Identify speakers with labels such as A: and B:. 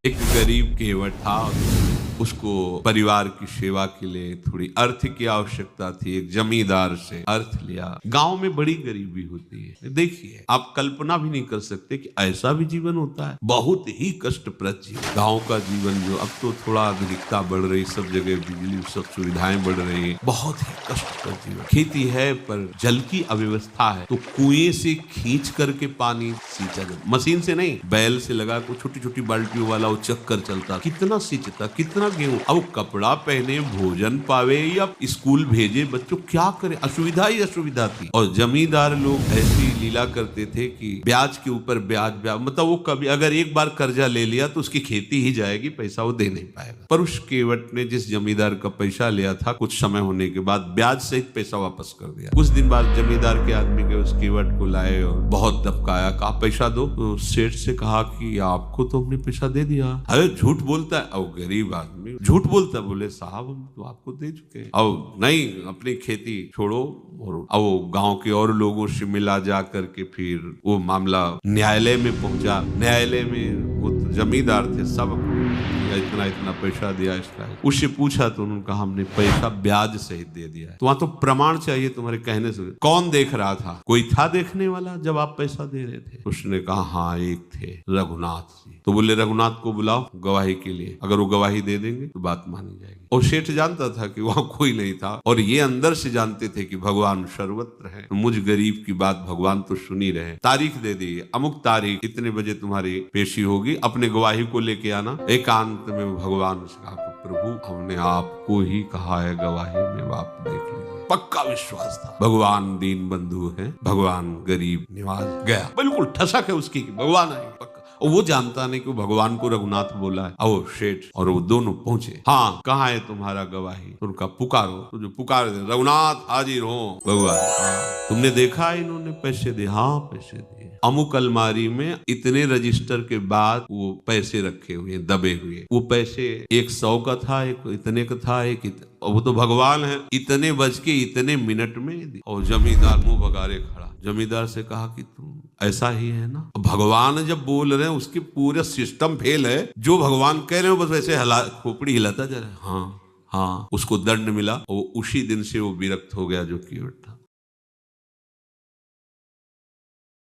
A: एक गरीब केवट था, उसको परिवार की सेवा के लिए थोड़ी अर्थ की आवश्यकता थी। एक जमींदार से अर्थ लिया। गांव में बड़ी गरीबी होती है। देखिए, आप कल्पना भी नहीं कर सकते कि ऐसा भी जीवन होता है। बहुत ही कष्टप्रद जीवन गांव का जीवन। जो अब तो थोड़ा आधुनिकता बढ़ रही, सब जगह बिजली, सब सुविधाएं बढ़ रही है। बहुत ही कष्टप्रद जीवन। खेती है पर जल की अव्यवस्था है, तो कुएं से खींच करके पानी सींचा जाता, मशीन से नहीं, बैल से लगा को छोटी छोटी बाल्टियों वाला वो चक्कर चलता। कितना सींचता, कितना गेहूं। अब कपड़ा पहने, भोजन पावे या स्कूल भेजे बच्चों, क्या करे। असुविधा ही असुविधा थी। और जमींदार लोग ऐसी लीला करते थे कि ब्याज के ऊपर ब्याज ब्याज, मतलब वो कभी अगर एक बार कर्जा ले लिया तो उसकी खेती ही जाएगी, पैसा वो दे नहीं पाएगा। पर उस केवट ने जिस जमींदार का पैसा लिया था, कुछ समय होने के बाद ब्याज सहित पैसा वापस कर दिया। कुछ दिन बाद जमींदार के आदमी के उस केवट को लाए और बहुत दबकाया, कहा पैसा दो। तो सेठ से कहा कि आपको तो हमने पैसा दे दिया। अरे झूठ बोलता है। अब गरीब आदमी झूठ बोलता है। बोले साहब हम तो आपको दे चुके हैं। अब नहीं, अपनी खेती छोड़ो। और अब वो गांव के और लोगों से मिला, जा करके फिर वो मामला न्यायालय में पहुंचा। न्यायालय में वो तो जमींदार थे, सब इतना इतना पैसा दिया इसका। उससे पूछा तो उन्होंने कहा हमने पैसा ब्याज सहित दे दिया है। तो वहां तो प्रमाण चाहिए तुम्हारे कहने से। कौन देख रहा था? कोई था देखने वाला जब आप पैसा दे रहे थे? उसने कहा हाँ एक थे, रघुनाथ जी। तो बोले रघुनाथ को बुलाओ गवाही के लिए, अगर वो गवाही दे देंगे तो बात मानी जाएगी। और सेठ जानता था कि वहां कोई नहीं था, और ये अंदर से जानते थे कि भगवान सर्वत्र है। तो मुझ गरीब की बात भगवान तो सुन ही रहे। तारीख दे दी, अमुक तारीख इतने बजे तुम्हारी पेशी होगी, अपने गवाही को लेके आना। एकांत में भगवान से कहा प्रभु हमने आपको ही कहा है गवाही में, आप देख लीजिए। पक्का विश्वास था भगवान दीन बंधु है, भगवान गरीब निवास। गया, बिल्कुल ठसक है उसकी कि भगवान आए। पक्का। और वो जानता नहीं कि भगवान को रघुनाथ बोला है। और सेठ और वो दोनों पहुंचे। हाँ कहाँ है तुम्हारा गवाही? तो उनका पुकारो। तो जो पुकार दे, रघुनाथ हाजिर हो। भगवान हाँ। तुमने देखा इन्होंने पैसे दिए? हाँ पैसे दिए। अमुक अलमारी में इतने रजिस्टर के बाद वो पैसे रखे हुए, दबे हुए। वो पैसे 100 का था, एक इतने का था, एक वो तो भगवान है। इतने बज के इतने मिनट में। और जमींदार मुंह भगारे खड़ा। जमींदार से कहा कि तुम ऐसा ही है ना? भगवान जब बोल रहे हैं उसके पूरे सिस्टम फेल है। जो भगवान कह रहे हो बस वैसे खोपड़ी हिलाता जा रहा है। हाँ हाँ। उसको दंड मिला और उसी दिन से वो विरक्त हो गया जो केवट था।